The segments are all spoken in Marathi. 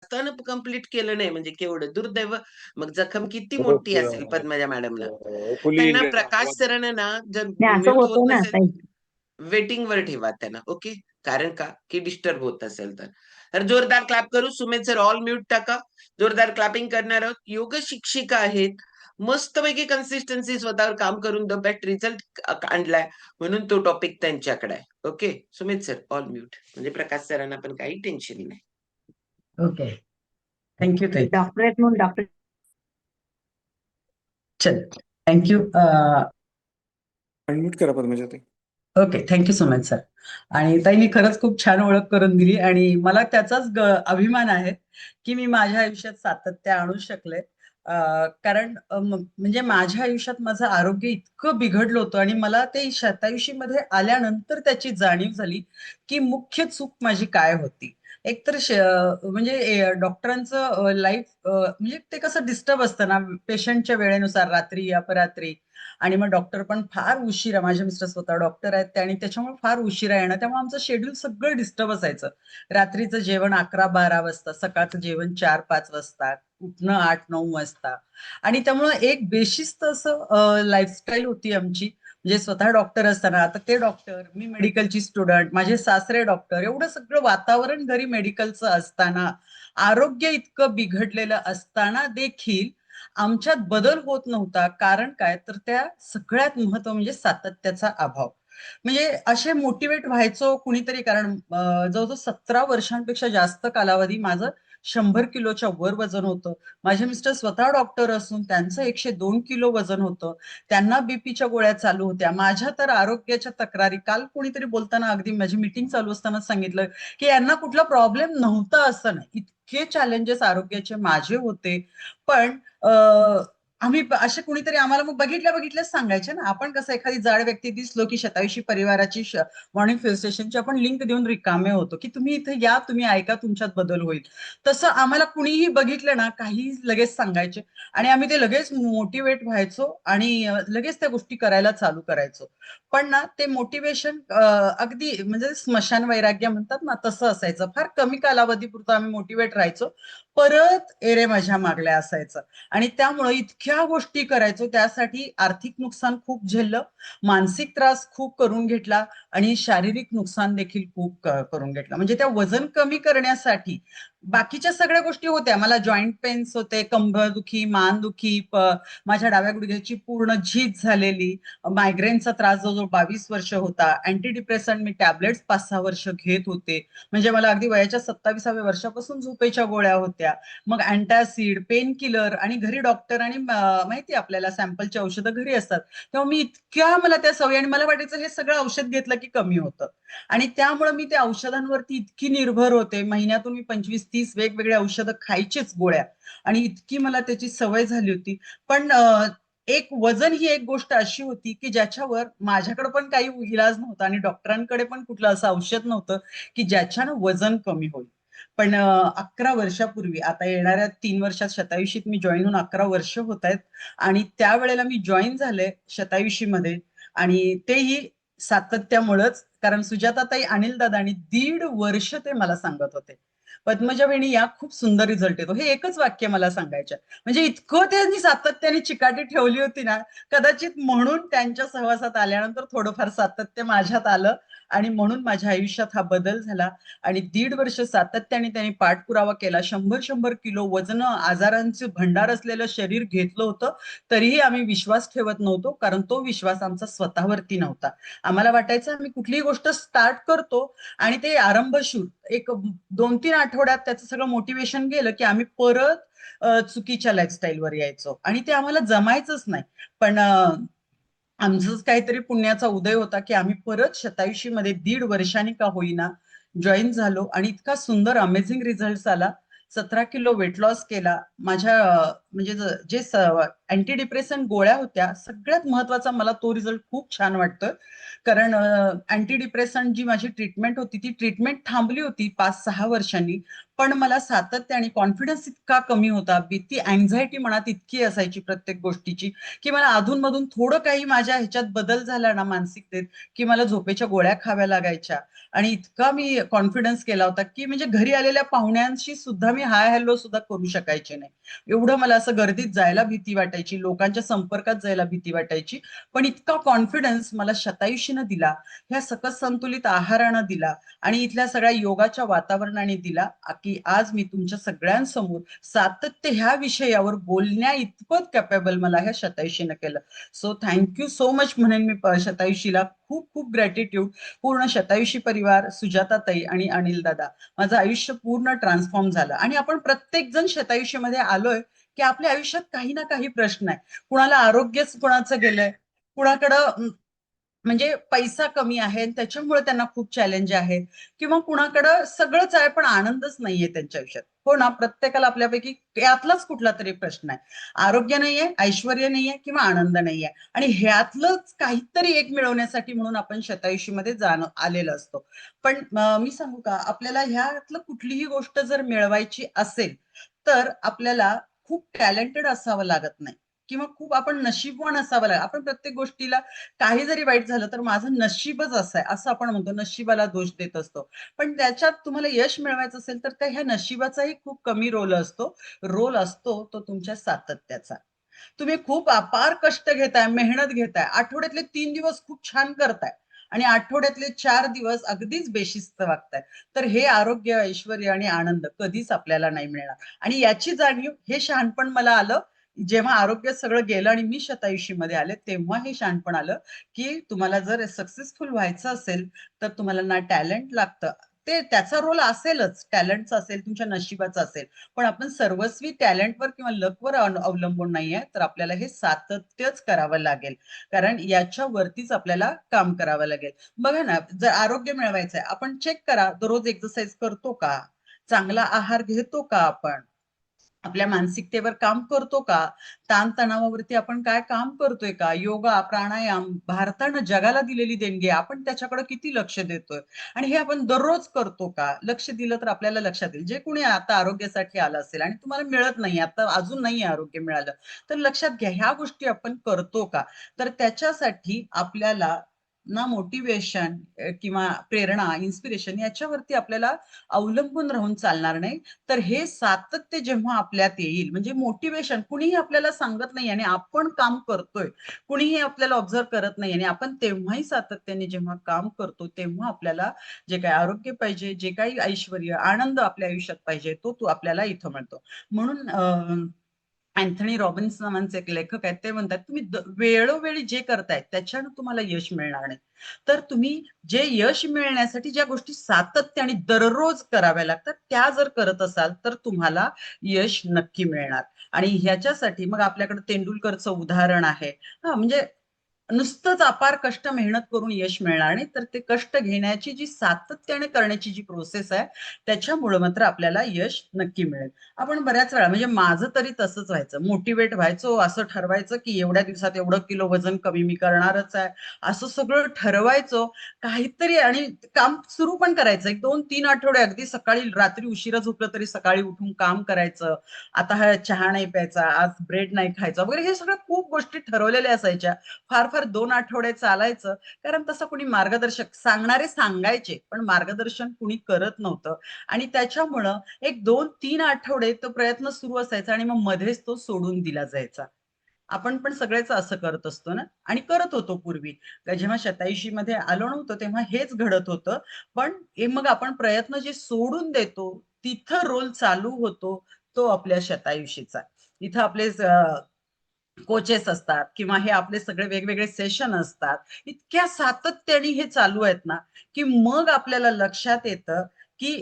असताना कंप्लीट केलं नाही म्हणजे केवढं दुर्दैव. मग जखम किती खूपच मोठी असेल पद्मजा मॅडमला. फुली त्यांना इंडियन प्रकाश आवाज. सरांना ना जर नाही असं म्यूट होतं होत ना नसेल, ताई. वेटिंगवर ठेवा त्यांना. ओके. कारण का की डिस्टर्ब होत असेल तर. तर जोरदार क्लॅप करू. सुमेध सर ऑल म्यूट टाका. जोरदार क्लॅपिंग करणार आहोत. योग शिक्षिका आहेत. मस्तपैकी कन्सिस्टन्सी स्वतःवर काम करून द बेस्ट रिझल्ट आणलाय म्हणून तो टॉपिक त्यांच्याकडे आहे. Okay. Sumit sir all mute. म्हणजे प्रकाश सरांना पण काही टेन्शन नाही. ओके, थँक्यू ताई. डॉक्टरेट म्हणून डॉक्टर चल, थँक्यू. अनम्यूट करा पद्मजा ताई. Okay, thank you so much sir. आणि ताईंनी खरंच खूप छान ओळख करून दिली आणि मला त्याचाच अभिमान आहे की मी माझ्या आयुष्यात सातत्य आणू शकले. कारण म्हणजे माझ्या आयुष्यात माझं आरोग्य इतकं बिघडलं होतं आणि मला ते 87 मध्ये आल्यानंतर त्याची जाणीव झाली की मुख्य चूक माझी काय होती. एकतर म्हणजे डॉक्टरांचं लाईफ म्हणजे ते कसं डिस्टर्ब असतं ना पेशंटच्या वेळेनुसार, रात्री अपरात्री. आणि मग डॉक्टर पण फार उशिरा, माझे मिस्टर स्वतः डॉक्टर आहेत आणि त्याच्यामुळे फार उशिरा येणं, त्यामुळे आमचं शेड्यूल सगळं डिस्टर्ब असायचं. रात्रीचं जेवण 11-12 वाजता, सकाळचं जेवण 4-5 वाजता, उठणं 8-9 वाजता. आणि त्यामुळं एक बेशिस्त असं लाईफस्टाईल होती आमची. म्हणजे स्वतः डॉक्टर असताना, आता ते डॉक्टर, मी मेडिकलची स्टुडंट, माझे सासरे डॉक्टर, एवढं सगळं वातावरण घरी मेडिकलचं असताना, आरोग्य इतकं बिघडलेलं असताना देखील आमच्यात बदल होत नव्हता. कारण काय तर त्या सगळ्यात महत्व म्हणजे सातत्याचा अभाव. म्हणजे असे मोटिवेट व्हायचो कुणीतरी, कारण जवळजवळ 17 वर्षांपेक्षा जास्त कालावधी माझं 100 किलोच्या वर वजन होतं. माझे मिस्टर स्वतः डॉक्टर असून त्यांचं 102 किलो वजन होतं. त्यांना बीपीच्या गोळ्या चालू होत्या. माझ्या तर आरोग्याच्या तक्रारी, काल कोणीतरी बोलताना अगदी माझी मीटिंग चालू असताना सांगितलं की यांना कुठला प्रॉब्लेम नव्हता असं नाही, इतके चॅलेंजेस आरोग्याचे माझे होते. पण आम्ही असे कुणीतरी आम्हाला मग बघितल्या बघितल्याच सांगायचे ना. आपण कसं एखादी जाड व्यक्ती दिसलो की 87 परिवाराची मॉर्निंग फिल स्टेशनची आपण लिंक देऊन रिकामे होतो की तुम्ही इथे या, तुम्ही ऐका, तुमच्यात बदल होईल. तसं आम्हाला कुणीही बघितलं ना काही लगेच सांगायचे आणि आम्ही ते लगेच मोटिवेट व्हायचो आणि लगेच त्या गोष्टी करायला चालू करायचो. पण ना ते मोटिवेशन अगदी म्हणजे स्मशान वैराग्य म्हणतात ना तसं असायचं. फार कमी कालावधीपुरतं आम्ही मोटिवेट राहायचो, परत एरे माझ्या मागल्या असायचं. आणि त्यामुळे इतक्या गोष्टी करायचो, त्यासाठी आर्थिक नुकसान खूप झेललं, मानसिक त्रास खूप करून घेतला आणि शारीरिक नुकसान देखील खूप करून घेतलं. म्हणजे त्या वजन कमी करण्यासाठी बाकीच्या सगळ्या गोष्टी होत्या. मला जॉईंट पेन्स होते, कंबरदुखी, मानदुखी, माझ्या डाव्या गुडघ्याची पूर्ण झीज झालेली, मायग्रेनचा त्रास जवळजवळ 22 वर्ष होता. अँटी डिप्रेसंट मी टॅबलेट्स 5-6 वर्ष घेत होते. म्हणजे मला अगदी वयाच्या 27व्या वर्षापासून झोपेच्या गोळ्या होत्या. मग अँटासिड, पेन किलर आणि घरी डॉक्टर आणि माहिती आपल्याला सॅम्पलची औषधं घरी असतात. तेव्हा मी इतक्या मला त्या सवयी आणि मला वाटायचं हे सगळं औषध घेतलं की कमी होतं. आणि त्यामुळे मी त्या औषधांवरती इतकी निर्भर होते. महिन्यातून मी 25-30 वेगवेगळ्या औषधं खायचीच गोळ्या आणि इतकी मला त्याची सवय झाली होती. पण एक वजन ही एक गोष्ट अशी होती की ज्याच्यावर माझ्याकडे पण काही इलाज नव्हता आणि डॉक्टरांकडे पण कुठलं असं औषध नव्हतं की ज्याच्यानं वजन कमी होईल. पण 11 वर्षापूर्वी, आता येणाऱ्या 3 वर्षात 87शीत मी जॉईन होऊन 11 वर्ष होत आहेत आणि त्यावेळेला मी जॉईन झाले 87 मध्ये आणि तेही सातत्यामुळेच. कारण सुजाताताई, अनिल दादा आणि 1.5 वर्ष ते मला सांगत होते पद्मजा वहिनी या खूप सुंदर रिझल्ट येतो, हे एकच वाक्य मला सांगायचं. म्हणजे इतकं त्यांनी सातत्याने चिकाटी ठेवली होती ना, कदाचित म्हणून त्यांच्या सहवासात आल्यानंतर थोडंफार सातत्य माझ्यात आलं आणि म्हणून माझ्या आयुष्यात हा बदल झाला. आणि 1.5 वर्ष सातत्याने त्यांनी पाठपुरावा केला. 100 किलो वजन, आजारांचे भंडार असलेलं शरीर घेतलं होतं, तरीही आम्ही विश्वास ठेवत नव्हतो, कारण तो विश्वास आमचा स्वतःवरती नव्हता. आम्हाला वाटायचं आम्ही कुठलीही गोष्ट स्टार्ट करतो आणि ते आरंभशूर एक 2-3 आठवड्यात त्याचं सगळं मोटिवेशन गेलं की आम्ही परत चुकीच्या लाईफस्टाईलवर यायचो आणि ते आम्हाला जमायचंच नाही. पण आमचंच काहीतरी पुण्याचा उदय होता की आम्ही परत 87 मध्ये 1.5 वर्षांनी का होईना जॉईन झालो आणि इतका सुंदर अमेझिंग रिझल्ट आला. 17 किलो वेट लॉस केला. माझ्या म्हणजे जे अँटी डिप्रेशन गोळ्या होत्या, सगळ्यात महत्वाचा मला तो रिझल्ट खूप छान वाटतोय. कारण अँटी डिप्रेशन जी माझी ट्रीटमेंट होती, ती ट्रीटमेंट थांबली होती 5-6 वर्षांनी. पण मला सातत्य आणि कॉन्फिडन्स इतका कमी होता, भीती, अँझायटी मनात इतकी असायची प्रत्येक गोष्टीची, की मला अधूनमधून थोडं काही माझ्या ह्याच्यात बदल झाला ना मानसिकतेत, की मला झोपेच्या गोळ्या खाव्या लागायच्या. आणि इतका मी कॉन्फिडन्स केला होता, की म्हणजे घरी आलेल्या पाहुण्यांशी सुद्धा मी हाय हॅलो सुद्धा करू शकायचे नाही. एवढं मला असं गर्दीत जायला भीती वाटायची, लोकांच्या संपर्कात जायला भीती वाटायची. पण इतका कॉन्फिडन्स मला शतायुषीनं दिला, ह्या सकस संतुलित आहारानं दिला आणि इथल्या सगळ्या योगाच्या वातावरणाने दिला, की आज मी तुमच्या सगळ्यांसमोर सातत्य ह्या विषयावर बोलण्या इतपत कॅपेबल मला ह्या शतायुषीनं केलं. सो थँक्यू सो मच म्हणेन मी शतायुषीला. खूप खूप ग्रॅटिट्यूड. पूर्ण शतायुषी परिवार, सुजाताताई आणि अनिल दादा, माझं आयुष्य पूर्ण ट्रान्सफॉर्म झालं. आणि आपण प्रत्येक जण शतायुषीमध्ये आलोय, की आपल्या आयुष्यात काही ना काही प्रश्न आहे. कुणाला आरोग्यच कुणाचं गेलंय, कुणाकडं म्हणजे पैसा कमी आहे आणि त्याच्यामुळे त्यांना खूप चॅलेंज आहे, किंवा कुणाकडं सगळंच आहे पण आनंदच नाहीये त्यांच्या आयुष्यात. हो ना, प्रत्येकाला आपल्यापैकी यातलाच कुठला तरी प्रश्न आहे. आरोग्य नाहीये, ऐश्वर्य नाहीये किंवा आनंद नाहीये. आणि ह्यातलंच काहीतरी एक मिळवण्यासाठी म्हणून आपण शतायुषीमध्ये जाणं आलेलं असतो. पण मी सांगू का, आपल्याला ह्यातलं कुठलीही गोष्ट जर मिळवायची असेल, तर आपल्याला खूप टॅलेंटेड असावं लागत नाही, किंवा खूप आपण नशीबवान असावं लागेल. आपण प्रत्येक गोष्टीला काही जरी वाईट झालं तर माझं नशीबच असं आहे असं आपण म्हणतो, नशिबाला दोष देत असतो. पण त्याच्यात तुम्हाला यश मिळवायचं असेल तर त्या ह्या नशिबाचाही खूप कमी रोल असतो. रोल असतो तो तुमच्या सातत्याचा. तुम्ही खूप अपार कष्ट घेताय, मेहनत घेताय, आठवड्यातले 3 दिवस खूप छान करताय आणि आठवड्यातले 4 दिवस अगदीच बेशिस्त वागताय, तर हे आरोग्य, ऐश्वर्य आणि आनंद कधीच आपल्याला नाही मिळणार. आणि याची जाणीव, हे शहाणपण मला आलं जेव्हा आरोग्य सगळं गेलं आणि मी शतायुषीमध्ये आले, तेव्हा हे शहाणपण आलं, की तुम्हाला जर सक्सेसफुल व्हायचं असेल, तर तुम्हाला ना टॅलेंट लागतं. ते त्याचा रोल असेलच, टॅलेंटचा असेल, तुमच्या नशिबाचा असेल. पण आपण सर्वस्वी टॅलेंटवर किंवा लकवर अवलंबून नाहीये, तर आपल्याला हे सातत्यच करावं लागेल. कारण याच्यावरतीच आपल्याला काम करावं लागेल. बघा ना, जर आरोग्य मिळवायचंय, आपण चेक करा, दररोज एक्सरसाइज करतो का? चांगला आहार घेतो का आपण? आपल्या मानसिकतेवर काम करतो का? ताणतणावावरती आपण काय काम करतोय का? योगा, प्राणायाम भारतानं जगाला दिलेली देणगी आहे. आपण त्याच्याकडे किती लक्ष देतोय? आणि हे आपण दररोज करतो का? लक्ष दिलं तर आपल्याला लक्षात येईल. जे कोणी आता आरोग्यासाठी आलं असेल आणि तुम्हाला मिळत नाही, आता अजून नाही आरोग्य मिळालं, तर लक्षात घ्या, ह्या गोष्टी आपण करतो का? तर त्याच्यासाठी आपल्याला ना मोटिव्हेशन किंवा प्रेरणा, इन्स्पिरेशन याच्यावरती आपल्याला अवलंबून राहून चालणार नाही. तर हे सातत्य जेव्हा आपल्यात येईल, म्हणजे मोटिवेशन कुणीही आपल्याला सांगत नाही आणि आपण काम करतोय, कुणीही आपल्याला ऑब्झर्व करत नाही आणि आपण तेव्हाही सातत्याने जेव्हा काम करतो, तेव्हा आपल्याला जे काही आरोग्य पाहिजे, जे काही ऐश्वर्य, आनंद आपल्या आयुष्यात पाहिजे, तो आपल्याला इथं मिळतो. म्हणून अँथनी रॉबिन्स नावाचे एक लेखक आहेत, ते म्हणतात, तुम्ही वेळोवेळी जे करताय त्याच्यानं तुम्हाला यश मिळणार नाही. तर तुम्ही जे यश मिळण्यासाठी ज्या गोष्टी सातत्याने दररोज कराव्या लागतात, त्या जर करत असाल तर तुम्हाला यश नक्की मिळणार. आणि ह्याच्यासाठी मग आपल्याकडे तेंडुलकरचं उदाहरण आहे. म्हणजे नुसतंच अपार कष्ट मेहनत करून यश मिळणार नाही, तर ते कष्ट घेण्याची जी सातत्याने करण्याची जी प्रोसेस आहे, त्याच्यामुळे मात्र आपल्याला यश नक्की मिळेल. आपण बऱ्याच वेळा, म्हणजे माझं तरी तसंच व्हायचं, मोटिवेट व्हायचो, असं ठरवायचं की एवढ्या दिवसात एवढं किलो वजन कमी मी करणारच आहे, असं सगळं ठरवायचो काहीतरी. आणि काम सुरू पण करायचं, 1-2-3 आठवडे अगदी सकाळी, रात्री उशिरा झोपलं तरी सकाळी उठून काम करायचं. आता हा चहा नाही प्यायचा, आज ब्रेड नाही खायचा वगैरे, हे सगळं खूप गोष्टी ठरवलेल्या असायच्या. फार फार 2 आठवडे चालायचं, कारण तसं कोणी मार्गदर्शक, सांगणारे सांगायचे पण मार्गदर्शन कुणी करत नव्हतं. आणि त्याच्यामुळं 1-2-3 आठवडे तो प्रयत्न सुरू असायचा आणि मग मध्येच तो सोडून दिला जायचा. आपण पण सगळेच असं करत असतो ना, आणि करत होतो पूर्वी. जेव्हा 87 मध्ये आलो नव्हतो तेव्हा हेच घडत होतं. पण हे मग आपण प्रयत्न जे सोडून देतो, तिथं रोल चालू होतो तो आपल्या 87चा. इथं आपले कोचेस असतात किंवा हे आपले सगळे वेगवेगळे सेशन असतात. इतक्या सातत्याने हे चालू आहेत ना, की मग आपल्याला लक्षात येतं, की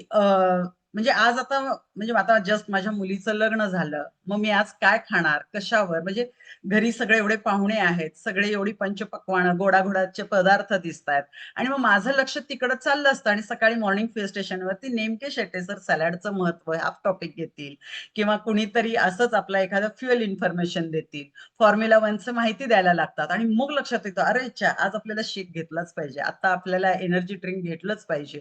म्हणजे आज आता म्हणजे आता जस्ट माझ्या मुलीचं लग्न झालं, मग मी आज काय खाणार, कशावर, म्हणजे घरी सगळे एवढे पाहुणे आहेत, सगळे एवढी पंचपक्वानं गोडाधोडाचे पदार्थ दिसतायत आणि मग माझं लक्ष तिकडं चाललं असतं आणि सकाळी मॉर्निंग फ्युएल स्टेशनवरती नेमके शेट्टे सर सॅलडचं महत्व हा टॉपिक घेतील किंवा कुणीतरी असंच आपला एखादं फ्युएल इन्फॉर्मेशन देतील, फॉर्म्युला वनचं माहिती द्यायला लागतात आणि मग लक्षात येतं, अरे अच्छा आज आपल्याला शेक घेतलाच पाहिजे, आता आपल्याला एनर्जी ड्रिंक घेतलंच पाहिजे.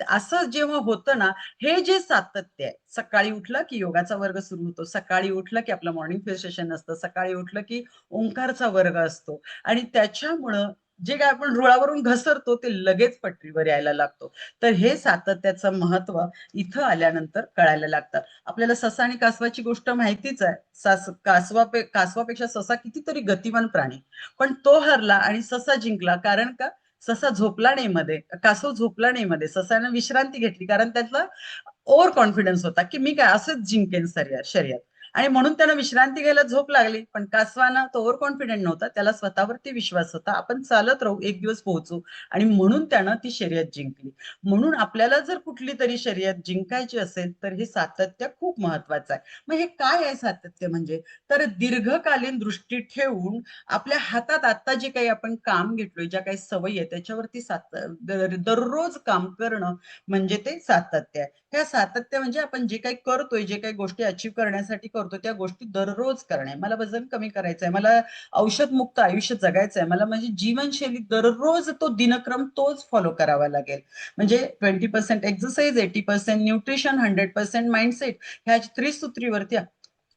असं जेव्हा होतं ना, हे जे सातत्य आहे, सकाळी उठलं की योगाचा वर्ग सुरू होतो, सकाळी उठलं की आपलं मॉर्निंग फ्युएल स्टेशन असतं, सकाळी उठलं की ओंकारचा वर्ग असतो आणि त्याच्यामुळं जे काय आपण रुळावरून घसरतो ते लगेच पटरीवर यायला लागतो. तर हे सातत्याचं महत्व इथं आल्यानंतर कळायला लागतं. आपल्याला ससा आणि कासवाची गोष्ट माहितीच आहे. कासवापेक्षा ससा कितीतरी गतिमान प्राणी, पण तो हरला आणि ससा जिंकला. कारण का? ससा झोपला नाही मध्ये, कासव झोपला नाही मध्ये, ससाने विश्रांती घेतली कारण त्यातला ओव्हर कॉन्फिडन्स होता की मी काय असंच जिंकेन शर्यत आणि म्हणून त्यानं विश्रांती घ्यायला झोप लागली. पण कासवानं तो ओव्हर कॉन्फिडंट नव्हता, त्याला स्वतःवरती विश्वास होता, आपण चालत राहू, एक दिवस पोहोचू, आणि म्हणून त्यानं ती शर्यत जिंकली. म्हणून आपल्याला जर कुठली तरी शर्यत जिंकायची असेल तर हे सातत्य खूप महत्वाचं आहे. मग हे काय आहे सातत्य म्हणजे? तर दीर्घकालीन दृष्टी ठेवून आपल्या हातात आता जे काही आपण काम घेतलोय, ज्या काही सवयी आहेत त्याच्यावरती दररोज काम करणं म्हणजे ते सातत्य आहे. ह्या सातत्य म्हणजे आपण जे काही करतोय, जे काही गोष्टी अचीव्ह करण्यासाठी करतोय त्या गोष्टी दररोज करणे. मला वजन कमी करायचंय, मला औषधमुक्त आयुष्य जगायचंय, मला माझी जीवनशैली दररोज तो दिनक्रम तोच फॉलो करावा लागेल. म्हणजे 20% एक्सरसाइज, 80% न्यूट्रिशन, 100% माइंडसेट, ह्या त्रिसूत्रीवरती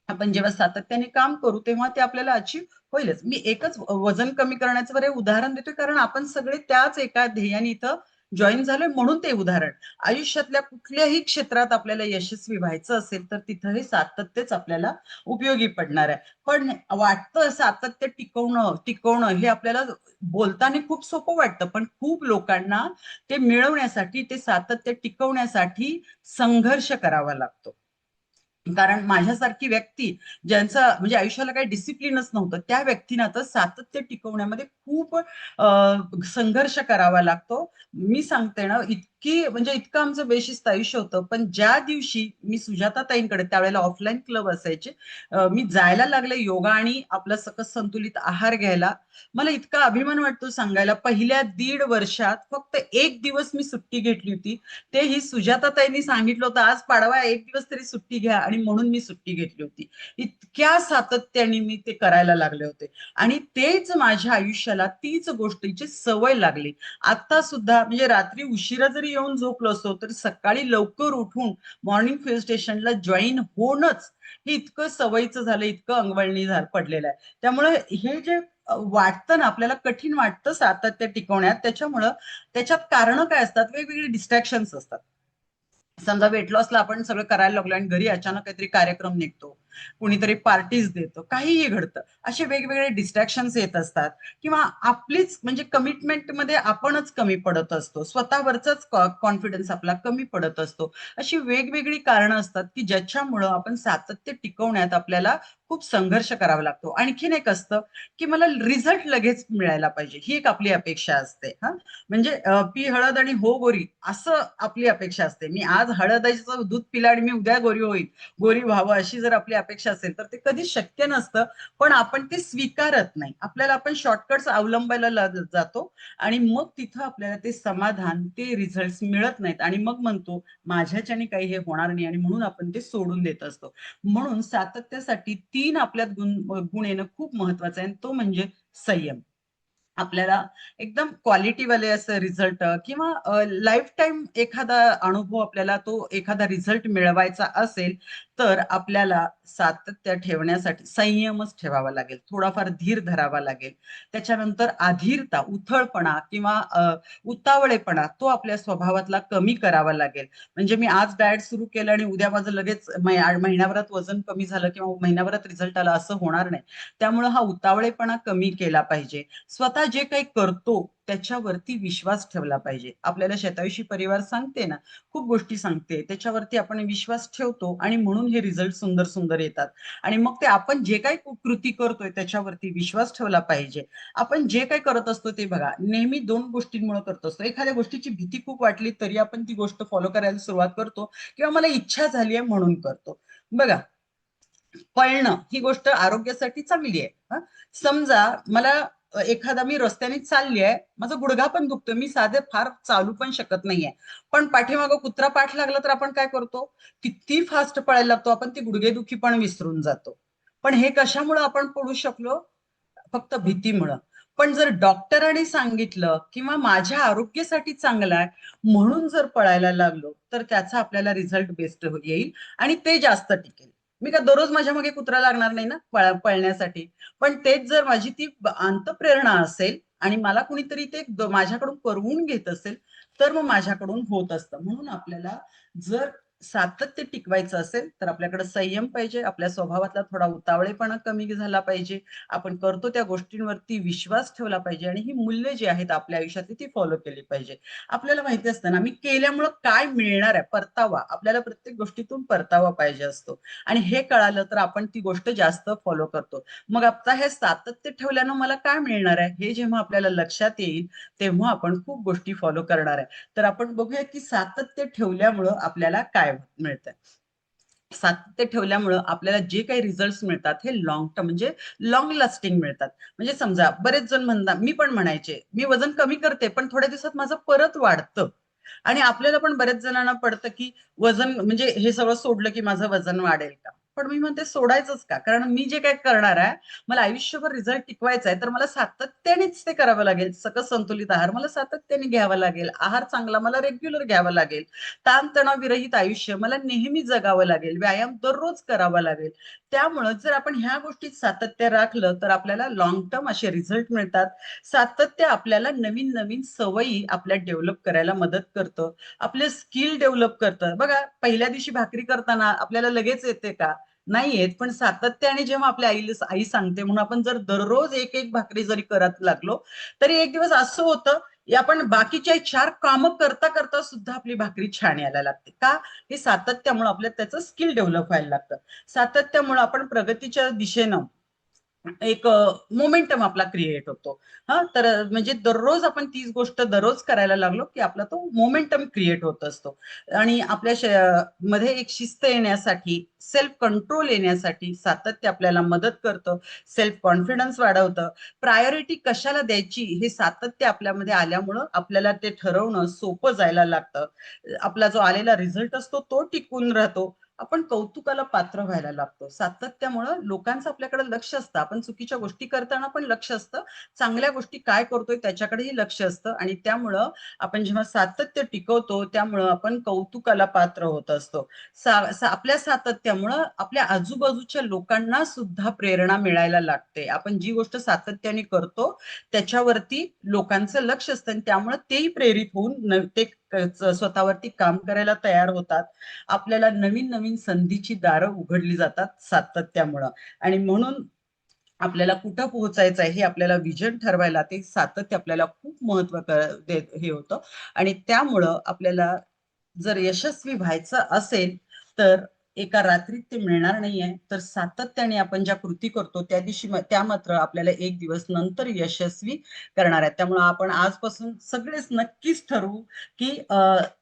आपण जेव्हा सातत्याने काम करू तेव्हा ते आपल्याला अचीव्ह होईलच. मी एकच वजन कमी करण्याचं बरं उदाहरण देतोय कारण आपण सगळे त्याच एका ध्येयाने इथं जॉईन झालोय म्हणून ते उदाहरण. आयुष्यातल्या कुठल्याही क्षेत्रात आपल्याला यशस्वी व्हायचं असेल तर तिथं हे सातत्यच आपल्याला उपयोगी पडणार आहे. पण वाटतं सातत्य टिकवणं टिकवणं हे आपल्याला बोलताना खूप सोपं वाटतं, पण खूप लोकांना ते मिळवण्यासाठी, ते सातत्य टिकवण्यासाठी संघर्ष करावा लागतो. कारण माझ्यासारखी व्यक्ती ज्यांचं म्हणजे आयुष्याला काही डिसिप्लिनच नव्हतं त्या व्यक्तींना तर सातत्य टिकवण्यामध्ये खूप संघर्ष करावा लागतो. मी सांगते ना, इतकी म्हणजे इतकं आमचं बेशिस्त आयुष्य होतं, पण ज्या दिवशी मी सुजाता ताईंकडे, त्यावेळेला ऑफलाईन क्लब असायचे, मी जायला लागले योगा आणि आपलं सकस संतुलित आहार घ्यायला, मला इतका अभिमान वाटतो सांगायला. पहिल्या 1.5 वर्षात फक्त एक दिवस मी सुट्टी घेतली होती, ते ही सुजाता ताईंनी सांगितलं होतं आज पाडवा एक दिवस तरी सुट्टी घ्या, आणि म्हणून मी सुट्टी घेतली होती. इतक्या सातत्याने मी ते करायला लागले होते आणि तेच माझ्या आयुष्याला तीच गोष्टीची सवय लागली. आता सुद्धा म्हणजे रात्री उशिरा जरी येऊन झोपलो असतो तरी सकाळी लवकर उठून मॉर्निंग फ्युएल स्टेशनला जॉईन होणंच हे इतकं सवयीचं झालं, इतकं अंगवळणी पडलेलं आहे. त्यामुळे हे जे वाटतं ना आपल्याला, कठीण वाटतं सातत्य टिकवण्यात, त्याच्यामुळं त्याच्यात कारण काय असतात, वेगवेगळे डिस्ट्रॅक्शन्स असतात. समजा वेट लॉसला आपण सगळं करायला लागलो आणि घरी अचानक काहीतरी कार्यक्रम निघतो, कुणीतरी पार्टीज देतो, काहीही घडतं, असे वेगवेगळे डिस्ट्रॅक्शन्स येत असतात किंवा आपलीच म्हणजे कमिटमेंट मध्ये आपणच कमी पडत असतो, स्वतःवरचाच कॉन्फिडन्स आपला कमी पडत असतो. अशी वेगवेगळी कारणं असतात की ज्याच्यामुळं आपण सातत्य टिकवण्यात आपल्याला खूप संघर्ष करावा लागतो. आणखीन एक असतं की मला रिझल्ट लगेच मिळायला पाहिजे, ही एक आपली अपेक्षा असते. हा म्हणजे पी हळद आणि हो गोरी असं आपली अपेक्षा असते. मी आज हळदीचं दूध पिलं आणि मी उद्या गोरी होईल, गोरी व्हावं अशी जर आपली अपेक्षा असेल तर ते कधीच शक्य नसतं. पण आपण ते स्वीकारत नाही, आपल्याला आपण शॉर्टकट्स अवलंबायला जातो आणि मग तिथं आपल्याला ते समाधान, ते रिझल्ट मिळत नाहीत आणि मग म्हणतो माझ्याच्याने काही हे होणार नाही आणि म्हणून आपण ते सोडून देत असतो. म्हणून सातत्यासाठी 3 आपल्यात गुण येणं खूप महत्वाचं आहे, तो म्हणजे संयम. आपल्याला एकदम क्वालिटीवाले असं रिझल्ट किंवा लाईफ टाईम एखादा अनुभव, आपल्याला तो एखादा रिझल्ट मिळवायचा असेल तर आपल्याला सातत्य ठेवण्यासाठी संयमच ठेवावा लागेल, थोडाफार धीर धरावा लागेल. त्याच्यानंतर अधीरता, उथळपणा किंवा उतावळेपणा तो आपल्या स्वभावातला कमी करावा लागेल. म्हणजे मी आज डाएट सुरू केलं आणि उद्या माझं लगेच महिन्याभरात वजन कमी झालं किंवा महिन्याभरात रिझल्ट आला असं होणार नाही. त्यामुळे हा उतावळेपणा कमी केला पाहिजे. स्वतः जे काही करतो त्याच्यावरती विश्वास ठेवला पाहिजे. आपल्याला शतायुषी परिवार सांगते ना, खूप गोष्टी सांगते. त्याच्यावरती आपण विश्वास ठेवतो आणि म्हणून हे रिझल्ट सुंदर सुंदर येतात. आणि मग ते आपण जे काही कृती करतोय त्याच्यावरती विश्वास ठेवला पाहिजे. आपण जे काही करत असतो ते बघा, नेहमी 2 गोष्टींमुळे करत असतो. एखाद्या गोष्टीची भीती खूप वाटली तरी आपण ती गोष्ट फॉलो करायला सुरुवात करतो किंवा मला इच्छा झाली आहे म्हणून करतो. बघा, पळणं ही गोष्ट आरोग्यासाठी चांगली आहे. समजा मला एखादा मी रस्त्याने चालली आहे, माझा गुडघा पण दुखतोय, मी साधे फार चालू पण शकत नाहीये, पण पाठीमागं कुत्रा पाठ लागला तर आपण काय करतो, किती फास्ट पळायला लागतो, आपण ती गुडघेदुखी पण विसरून जातो. पण हे कशामुळे आपण पळू शकलो? फक्त भीतीमुळं. पण जर डॉक्टरांनी सांगितलं किंवा माझ्या आरोग्यासाठी चांगलं आहे म्हणून जर पळायला लागलो तर त्याचा आपल्याला रिझल्ट बेस्ट येईल आणि ते जास्त टिकेल. मी का दररोज माझ्या मागे कुत्रा लागणार नाही ना पळण्यासाठी. पण तेच जर माझी ती अंतःप्रेरणा असेल आणि मला कुणीतरी ते माझ्याकडून करवून घेत असेल तर मग माझ्याकडून होत असतं. म्हणून आपल्याला जर सातत्य टिकवायचं असेल तर आपल्याकडे संयम पाहिजे, आपल्या स्वभावातला थोडा उतावळेपणा कमी झाला पाहिजे, आपण करतो त्या गोष्टींवरती विश्वास ठेवला पाहिजे आणि ही मूल्य जी आहेत आपल्या आयुष्यातली ती फॉलो केली पाहिजे. आपल्याला माहिती असतं ना, मी केल्यामुळं काय मिळणार आहे, परतावा. आपल्याला प्रत्येक गोष्टीतून परतावा पाहिजे असतो आणि हे कळालं तर आपण ती गोष्ट जास्त फॉलो करतो. मग आता हे सातत्य ठेवल्यानं मला काय मिळणार आहे, हे जेव्हा आपल्याला लक्षात येईल, तेव्हा आपण खूप गोष्टी फॉलो करणार आहे. तर आपण बघूया की सातत्य ठेवल्यामुळं आपल्याला काय मिळतं. सातत्य ठेवल्यामुळं आपल्याला जे काही रिझल्ट्स मिळतात हे लॉंग टर्म म्हणजे लॉंग लास्टिंग मिळतात. म्हणजे समजा बरेच जण म्हणतात, मी पण म्हणायचे, मी वजन कमी करते, पण थोड्या दिवसात माझं परत वाढतं. आणि आपल्याला पण बऱ्याच जणांना पडतं, की वजन म्हणजे हे सगळं सोडलं की माझं वजन वाढेल का? पण मी म्हणते सोडायचंच का? कारण मी जे काही करणार आहे, मला आयुष्यभर रिझल्ट टिकवायचा आहे, तर मला सातत्यानेच ते करावं लागेल. सकस संतुलित आहार मला सातत्याने घ्यावा लागेल. आहार चांगला मला रेग्युलर घ्यावा लागेल. ताणतणाव विरहित आयुष्य मला नेहमी जगावं लागेल. व्यायाम दररोज करावा लागेल. त्यामुळं जर आपण ह्या गोष्टीत सातत्य राखलं, तर आपल्याला लाँग टर्म असे रिझल्ट मिळतात. सातत्य आपल्याला नवीन-नवीन सवयी आपल्या डेव्हलप करायला मदत करतं. आपले स्किल डेव्हलप करतं. बघा, पहिल्या दिवशी भाकरी करताना आपल्याला लगेच येते का? नाही येत. पण सातत्याने जेव्हा आपल्या आई सांगते म्हणून आपण जर दररोज एक-एक भाकरी जरी करत लागलो, तरी एक दिवस असं होतं की आपण बाकीच्या 4 कामं करता सुद्धा आपली भाकरी छान यायला लागते. का? हे सातत्यामुळं आपल्याला त्याचं स्किल डेव्हलप व्हायला लागतं. सातत्यामुळं आपण प्रगतीच्या दिशेनं एक मोमेंटम आपला क्रिएट होतो. तर म्हणजे दररोज आपण तीच गोष्ट दररोज करायला लागलो, की आपला तो मोमेंटम क्रिएट होत असतो. आणि आपल्या मध्ये एक शिस्त येण्यासाठी, सेल्फ कंट्रोल येण्यासाठी सातत्य आपल्याला मदत करतं. सेल्फ कॉन्फिडन्स वाढवतं. प्रायोरिटी कशाला द्यायची हे सातत्य आपल्यामध्ये आल्यामुळं आपल्याला ते ठरवणं सोपं जायला लागतं. आपला जो आलेला रिझल्ट असतो तो टिकून राहतो. आपण कौतुकाला पात्र व्हायला लागतो. सातत्यामुळं लोकांचं आपल्याकडे लक्ष असतं. आपण चुकीच्या गोष्टी करताना पण लक्ष असतं. चांगल्या गोष्टी काय करतोय त्याच्याकडेही लक्ष असतं आणि त्यामुळं आपण जेव्हा सातत्य टिकवतो, त्यामुळं आपण कौतुकाला पात्र होत असतो. आपल्या सातत्यामुळं आपल्या आजूबाजूच्या लोकांना सुद्धा प्रेरणा मिळायला लागते. आपण जी गोष्ट सातत्याने करतो, त्याच्यावरती लोकांचं लक्ष असतं आणि त्यामुळं तेही प्रेरित होऊन ते स्वतःवरती काम करायला तयार होतात. आपल्याला नवीन-नवीन संधीची दारं उघडली जातात सातत्यामुळं आणि म्हणून आपल्याला कुठं पोहोचायचं आहे हे आपल्याला व्हिजन ठरवायला ते सातत्य आपल्याला खूप महत्त्व देत हे होतं आणि त्यामुळं आपल्याला जर यशस्वी व्हायचं असेल, तर एका रात्रीत ते मिळणार नाहीये. तर सातत्याने आपण ज्या कृती करतो त्या दिवशी त्या मात्र आपल्याला एक दिवस नंतर यशस्वी करणार आहेत. त्यामुळं आपण आजपासून सगळेच नक्कीच ठरवू, की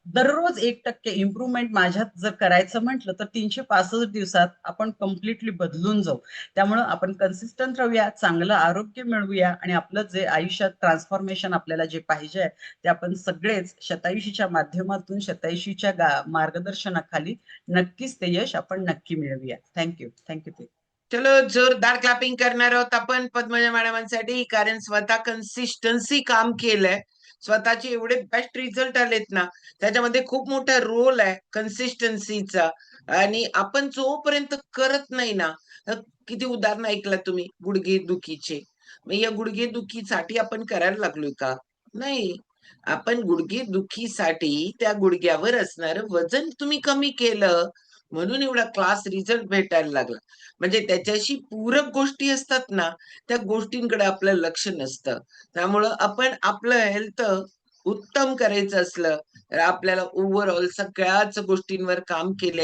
दररोज 1% इम्प्रूव्हमेंट माझ्यात जर करायचं म्हटलं, तर 365 दिवसात आपण कंप्लीटली बदलून जाऊ. त्यामुळं आपण कन्सिस्टंट राहूया, चांगलं आरोग्य मिळवूया आणि आपलं जे आयुष्यात ट्रान्सफॉर्मेशन आपल्याला जे पाहिजे आहे, ते आपण सगळेच शतायुषीच्या माध्यमातून शतायुषीच्या मार्गदर्शनाखाली नक्कीच ते यश आपण नक्की मिळवूया. Thank you. Thank you. चलो जोरदार क्लॅपिंग करणार आहोत आपण पद्मजा मॅडमांसाठी, कारण स्वतः कन्सिस्टन्सी काम केलंय. स्वतःचे एवढे बेस्ट रिझल्ट आलेत ना, त्याच्यामध्ये खूप मोठा रोल आहे कन्सिस्टन्सीचा. आणि आपण जोपर्यंत करत नाही ना, किती उदाहरण ऐकलं तुम्ही गुडघेदुखीचे. मग या गुडघेदुखीसाठी आपण करायला लागलोय का? नाही. आपण गुडघेदुखीसाठी त्या गुडघ्यावर असणारं वजन तुम्ही कमी केलं, म्हणून एवढा क्लास रिझल्ट भेटायला लागला. म्हणजे त्याच्याशी पूरक गोष्टी असतात ना, त्या गोष्टींकडे आपलं लक्ष नसतं. त्यामुळं आपण आपलं हेल्थ उत्तम करायचं असलं, तर आपल्याला ओव्हरऑल सगळ्याच गोष्टींवर काम केल्या